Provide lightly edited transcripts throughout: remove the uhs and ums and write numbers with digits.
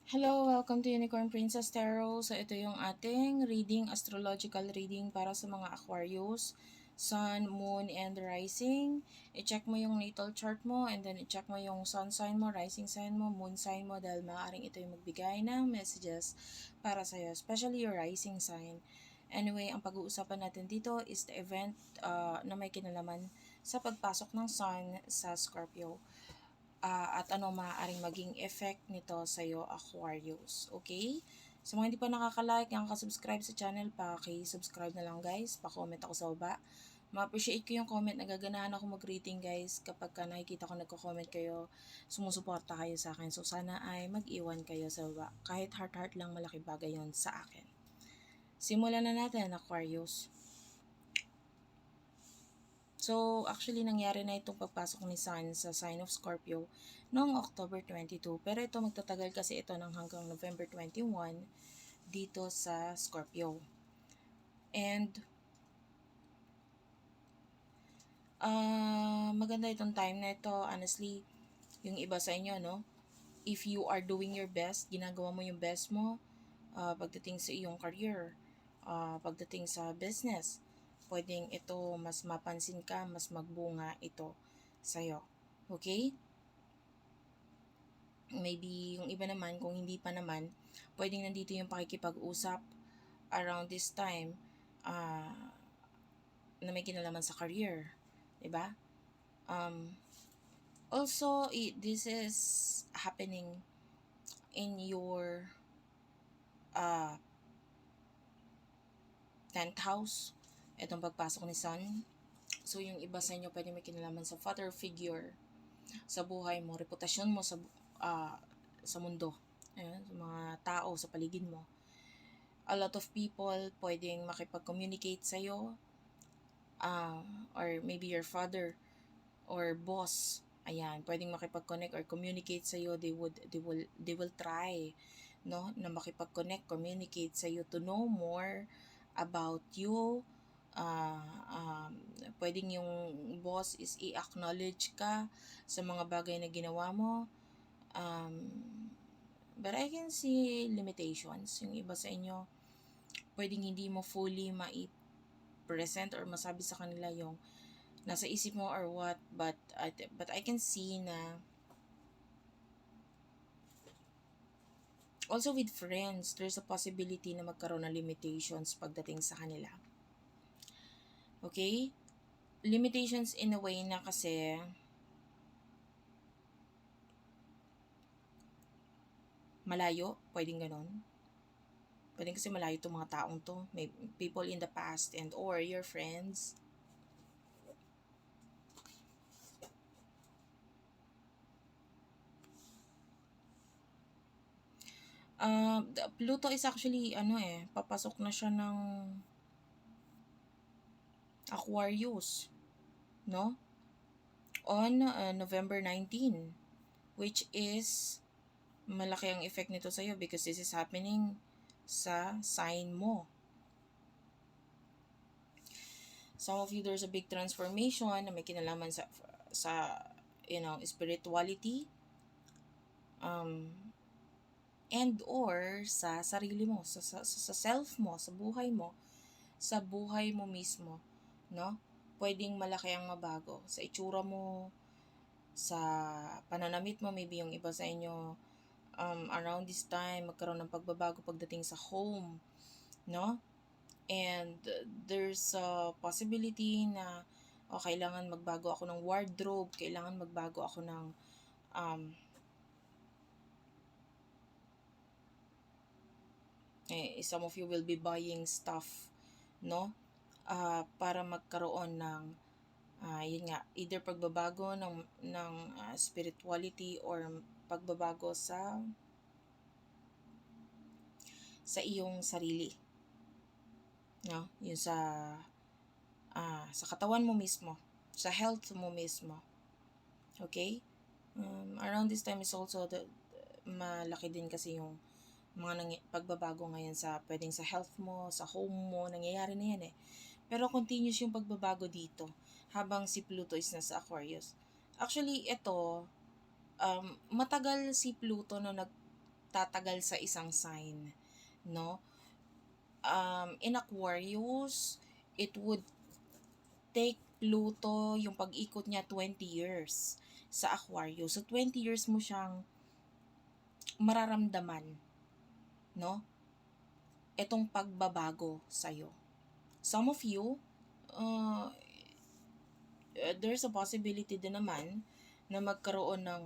Hello, welcome to Unicorn Princess Tarot. So ito yung ating reading, astrological reading para sa mga Aquarius, Sun, Moon, and Rising. I-check mo yung natal chart mo and then i-check mo yung sun sign mo, rising sign mo, moon sign mo dahil maaaring ito yung magbigay ng messages para sa'yo, especially your rising sign. Anyway, ang pag-uusapan natin dito is the event na may kinalaman sa pagpasok ng Sun sa Scorpio. At ano maaaring maging effect nito sa iyo, Aquarius. Okay? Sa mga hindi pa nakaka-like, nakaka-subscribe sa channel, paki-subscribe na lang guys, pa-comment ako sa baba. Ma-appreciate ko yung comment, nagaganahan ako mag-rating guys kapag nakikita ko nagko-comment kayo, sumusuporta kayo sa akin. So sana ay mag-iwan kayo sa baba. Kahit heart-heart lang, malaki bagay yon sa akin. Simulan na natin, Aquarius. So, actually, nangyari na itong pagpasok ni Sun sa sign of Scorpio noong October 22. Pero ito, magtatagal kasi ito ng hanggang November 21 dito sa Scorpio. And, maganda itong time na ito. Honestly, yung iba sa inyo, no? If you are doing your best, ginagawa mo yung best mo, pagdating sa iyong career, pagdating sa business, pwedeng ito mas mapansin ka, mas magbunga ito sa'yo. Okay? Maybe yung iba naman, kung hindi pa naman, pwedeng nandito yung pakikipag-usap around this time na may kinalaman sa career. Diba? Also, this is happening in your 10th house. Itong pagpasok ni Sun. So, yung iba sa inyo pwede may kinalaman sa father figure sa buhay mo, reputasyon mo sa mundo. Ayan, sa mga tao sa paligid mo. A lot of people pwedeng makipag-communicate sa'yo, or maybe your father or boss. Ayan, pwedeng makipag-connect or communicate sa'yo. They will try, no, na makipag-connect, communicate sa'yo to know more about you. Pwedeng yung boss is i-acknowledge ka sa mga bagay na ginawa mo. But I can see limitations. Yung iba sa inyo, pwedeng hindi mo fully present or masabi sa kanila yung nasa isip mo or what, but I can see na also with friends, there's a possibility na magkaroon ng limitations pagdating sa kanila. Okay? Limitations in a way na kasi malayo, pwedeng ganon. Pwedeng kasi malayo itong mga taong to. May people in the past and or your friends. Pluto is actually, papasok na siya ng Aquarius, no? On November 19, which is malaki ang effect nito sa'yo because this is happening sa sign mo. Some of you, there's a big transformation na may kinalaman sa spirituality, and or sa sarili mo, sa self mo, sa buhay mo mismo, no? Pwedeng malaki ang mabago sa itsura mo, sa pananamit mo. Maybe yung iba sa inyo, around this time, magkaroon ng pagbabago pagdating sa home, no? And there's a possibility na kailangan magbago ako ng wardrobe, kailangan magbago ako ng some of you will be buying stuff, no? Para magkaroon ng yun nga, either pagbabago ng spirituality or pagbabago sa iyong sarili, no? Yun sa katawan mo mismo, sa health mo mismo. Okay? Around this time is also malaki din kasi yung mga pagbabago ngayon sa pwedeng sa health mo, sa home mo, nangyayari na yan eh. Pero continuous yung pagbabago dito habang si Pluto is nasa Aquarius. Actually, ito, matagal si Pluto na tatagal sa isang sign, no? In Aquarius, it would take Pluto yung pag-ikot niya 20 years sa Aquarius. So 20 years mo siyang mararamdaman, no? Etong pagbabago sa'yo. Some of you, uh, there's a possibility din naman na magkaroon ng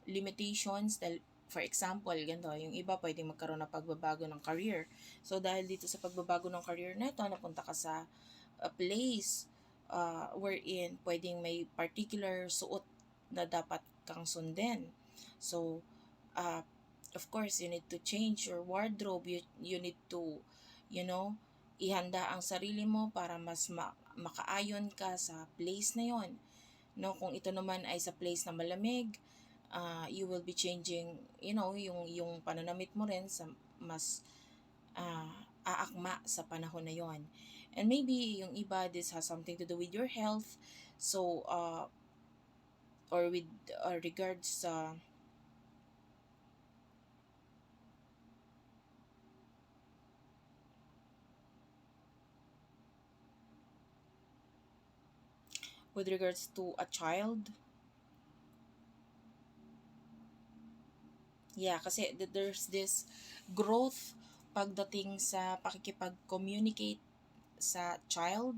limitations dahil for example, ganito, yung iba pwedeng magkaroon ng pagbabago ng career. So dahil dito sa pagbabago ng career na ito, napunta ka sa a place wherein pwedeng may particular suot na dapat kang sundin. So, uh, of course, you need to change your wardrobe. You need to, you know, ihanda ang sarili mo para mas makaayon ka sa place na yon. No, kung ito naman ay sa place na malamig, you will be changing, yung pananamit mo rin sa mas aakma sa panahon na yon. And maybe yung iba, this has something to do with your health. So, or with regards sa with regards to a child. Yeah, kasi there's this growth pagdating sa pakikipag-communicate sa child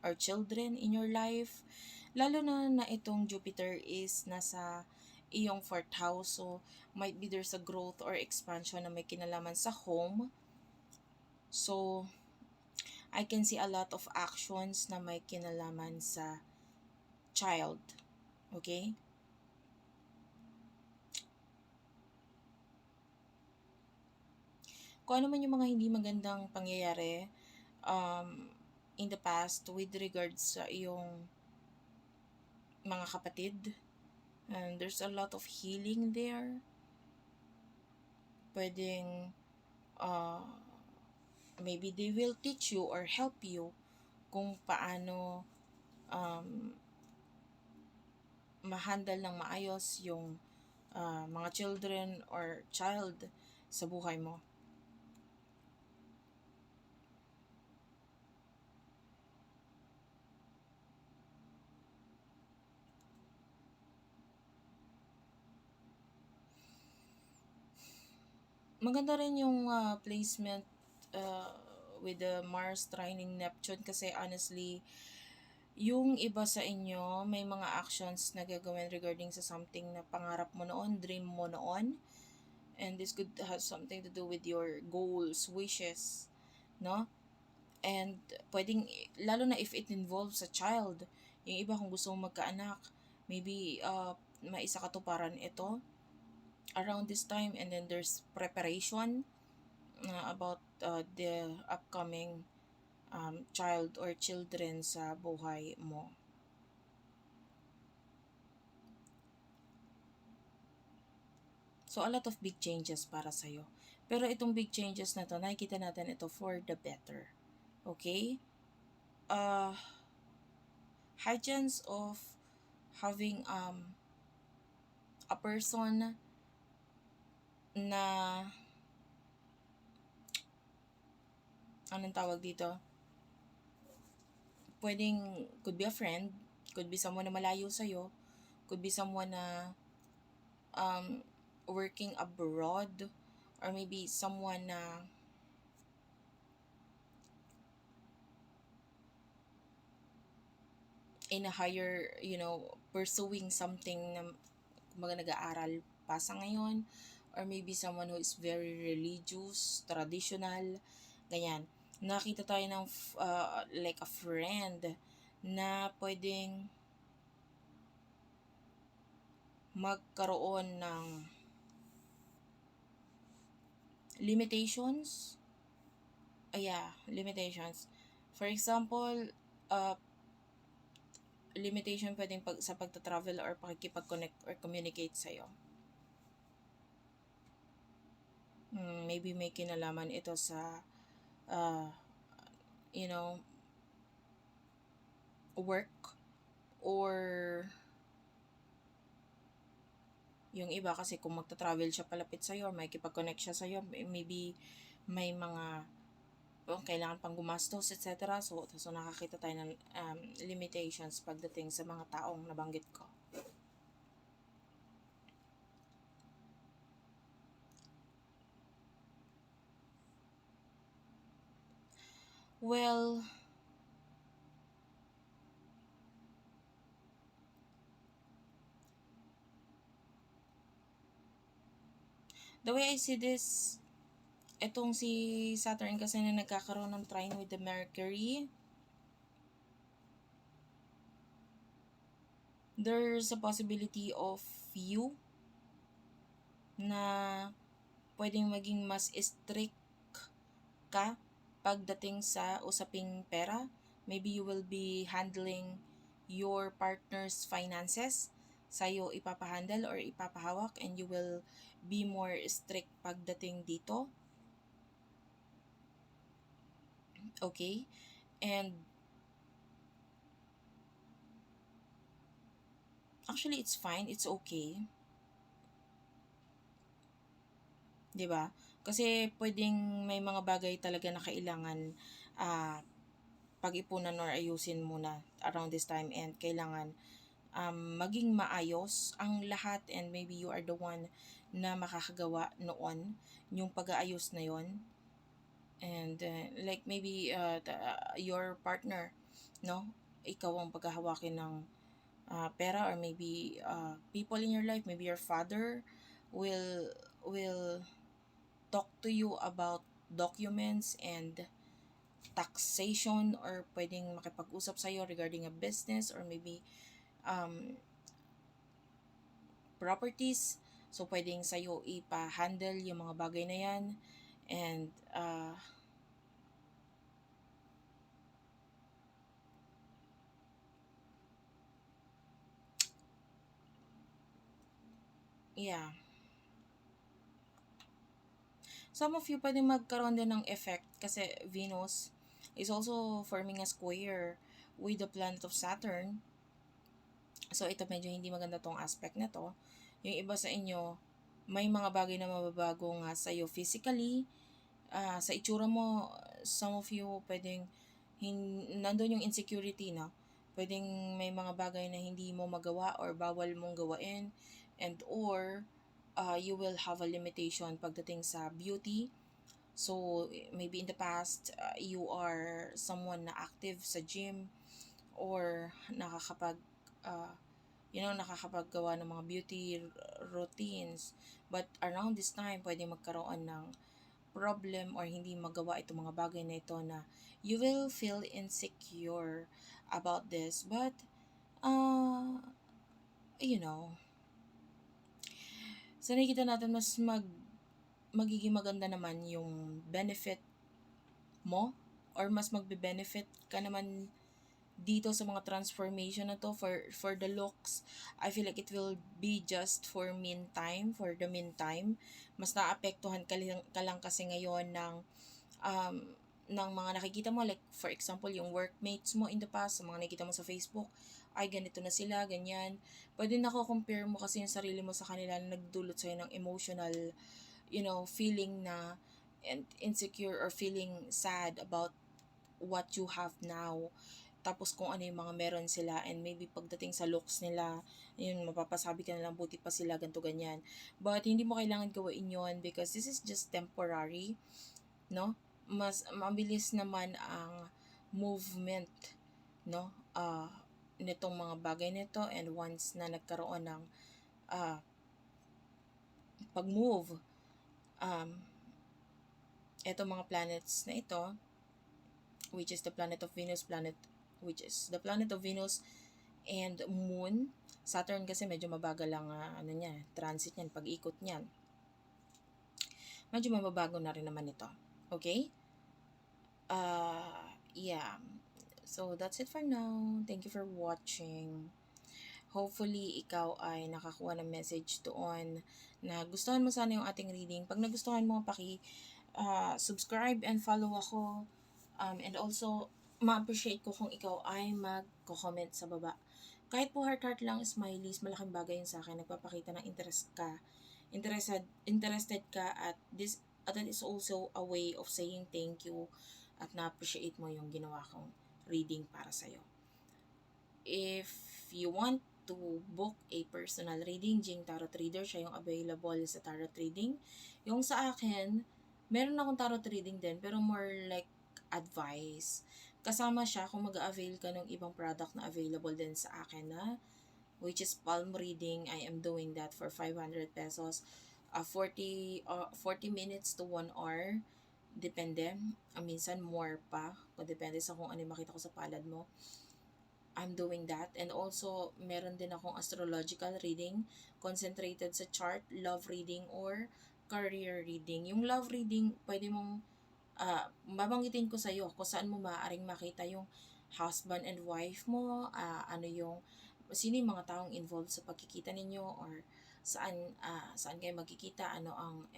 or children in your life. Lalo na itong Jupiter is nasa iyong fourth house. So, might be there's a growth or expansion na may kinalaman sa home. So, I can see a lot of actions na may kinalaman sa child. Okay? Kung ano man yung mga hindi magandang pangyayari in the past with regards sa iyong mga kapatid, and there's a lot of healing there. Pwedeng uh, maybe they will teach you or help you kung paano ma-handle ng maayos yung mga children or child sa buhay mo. Maganda rin yung placement uh, with the Mars trining Neptune kasi honestly, yung iba sa inyo may mga actions na gagawin regarding sa something na pangarap mo noon, dream mo noon, and this could have something to do with your goals, wishes, no? And pwedeng, lalo na if it involves a child, yung iba kung gusto mong magkaanak, maybe maisa katuparan ito around this time, and then there's preparation about the upcoming child or children sa buhay mo. So, a lot of big changes para sa'yo. Pero itong big changes na to, nakikita natin ito for the better. Okay? High chance of having a person na anong tawag dito? Pwedeng, could be a friend, could be someone na malayo sa'yo, could be someone na working abroad, or maybe someone na in a higher, pursuing something na kumbaga nag-aaral pa sa ngayon, or maybe someone who is very religious, traditional, ganyan. Nakita tayo ng like a friend na pwedeng magkaroon ng limitations. Limitations. For example, limitation pwedeng sa pagta-travel or pakikipag-connect or communicate sa'yo. Maybe may kinalaman ito sa work, or Yung iba kasi kung magta-travel siya palapit sa'yo or may kipag-connect siya sa'yo, maybe may mga kailangan pang gumastos, etc. So nakakita tayo ng limitations pagdating sa mga taong nabanggit ko. Well, the way I see this, etong si Saturn kasi na nagkakaroon ng trine with the Mercury, there's a possibility of you na pwedeng maging mas strict ka pagdating sa usaping pera. Maybe you will be handling your partner's finances. Sa'yo ipapahandle or ipapahawak and you will be more strict pagdating dito. Okay? And actually, it's fine. It's okay. 'Di ba? Kasi pwedeng may mga bagay talaga na kailangan ah, pag-ipunan or ayusin muna around this time and kailangan maging maayos ang lahat and maybe you are the one na makakagawa noon yung pag-aayos na yon and like maybe your partner, no, ikaw ang paghahawakin ng pera or maybe people in your life, maybe your father will talk to you about documents and taxation or pwedeng makipag-usap sa'yo regarding a business or maybe um, properties. So, pwedeng sa'yo ipa-handle yung mga bagay na yan. And, yeah. Some of you pwedeng magkaroon din ng effect kasi Venus is also forming a square with the planet of Saturn. So, ito medyo hindi maganda tong aspect na to. Yung iba sa inyo, may mga bagay na mababago nga sa'yo physically, sa itsura mo, some of you pwedeng nandun yung insecurity na pwedeng may mga bagay na hindi mo magawa or bawal mong gawain and or you will have a limitation pagdating sa beauty. So maybe in the past you are someone na active sa gym or uh, nakakapaggawa ng mga beauty routines, but around this time pwede magkaroon ng problem or hindi magawa itong mga bagay na ito na you will feel insecure about this. But, uh, you know, sa nakikita natin magiging maganda naman yung benefit mo or mas magbe-benefit ka naman dito sa mga transformation na to for the looks. I feel like it will be just for the meantime. Mas naapektuhan ka lang kasi ngayon um, ng mga nakikita mo, like for example yung workmates mo in the past, sa mga nakikita mo sa Facebook, ay ganito na sila, ganyan. Pwede nako-compare mo kasi yung sarili mo sa kanila na nagdulot sa'yo ng emotional, feeling na and insecure or feeling sad about what you have now. Tapos kung ano yung mga meron sila and maybe pagdating sa looks nila, yun, mapapasabi ka na lang buti pa sila, ganito ganyan. But hindi mo kailangan gawain yon because this is just temporary, no? Mas mabilis naman ang movement, no? Nitong mga bagay nito and once na nagkaroon ng uh, pag-move, um, etong mga planets na ito, which is the planet of Venus, which is the planet of Venus and Moon. Saturn kasi medyo mabagal lang transit niyan, pag-ikot niyan. Medyo mababago na rin naman ito. Okay? Yeah. So, that's it for now. Thank you for watching. Hopefully, ikaw ay nakakuha ng message doon na gustuhan mo sana yung ating reading. Pag nagustuhan mo, subscribe and follow ako. And also, ma-appreciate ko kung ikaw ay mag-comment sa baba Kahit po heart-heart lang, smileys, malaking bagay yun sa akin. Nagpapakita ng interested ka at that is also a way of saying thank you at na-appreciate mo yung ginawa kong reading para sa'yo. If you want to book a personal reading, Jing Tarot Reader, siya yung available sa tarot reading. Yung sa akin, meron akong tarot reading din, pero more like advice. Kasama siya kung mag-avail ka ng ibang product na available din sa akin na which is palm reading. I am doing that for 500 pesos. 40 minutes to 1 hour. Depende. Minsan more pa. Depende sa kung ano yung makita ko sa palad mo. I'm doing that. And also, meron din akong astrological reading, concentrated sa chart, love reading, or career reading. Yung love reading, pwede mong, babanggitin ko sa'yo kung saan mo maaaring makita yung husband and wife mo, sino yung mga taong involved sa pagkikita ninyo, or saan kayo magkikita, ano ang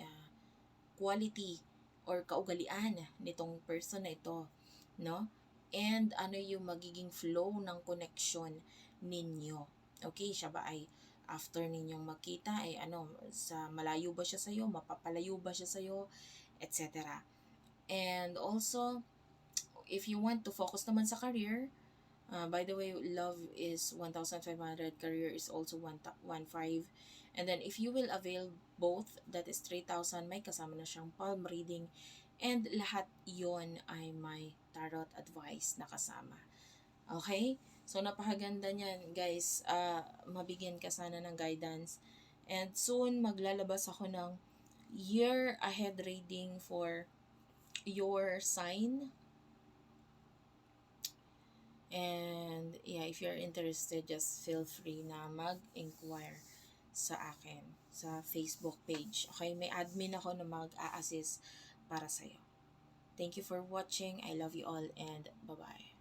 quality or kaugalian nitong person na ito, no? And ano yung magiging flow ng connection ninyo. Okay, siya ba ay after ninyong magkita ay sa malayo ba siya sa'yo, mapapalayo ba siya sa'yo, etc. And also, if you want to focus naman sa career, by the way, love is 1,500, career is also 1,500. And then if you will avail both, that is 3,000, may kasama na siyang palm reading. And lahat yon ay may tarot advice na kasama. Okay? So, napakaganda niyan, guys. Mabigyan ka sana ng guidance. And soon, maglalabas ako ng year ahead reading for your sign. And yeah, if you're interested, just feel free na mag-inquire sa akin sa Facebook page. Okay, may admin ako na mag-a-assist para sa'yo. Thank you for watching. I love you all and bye-bye.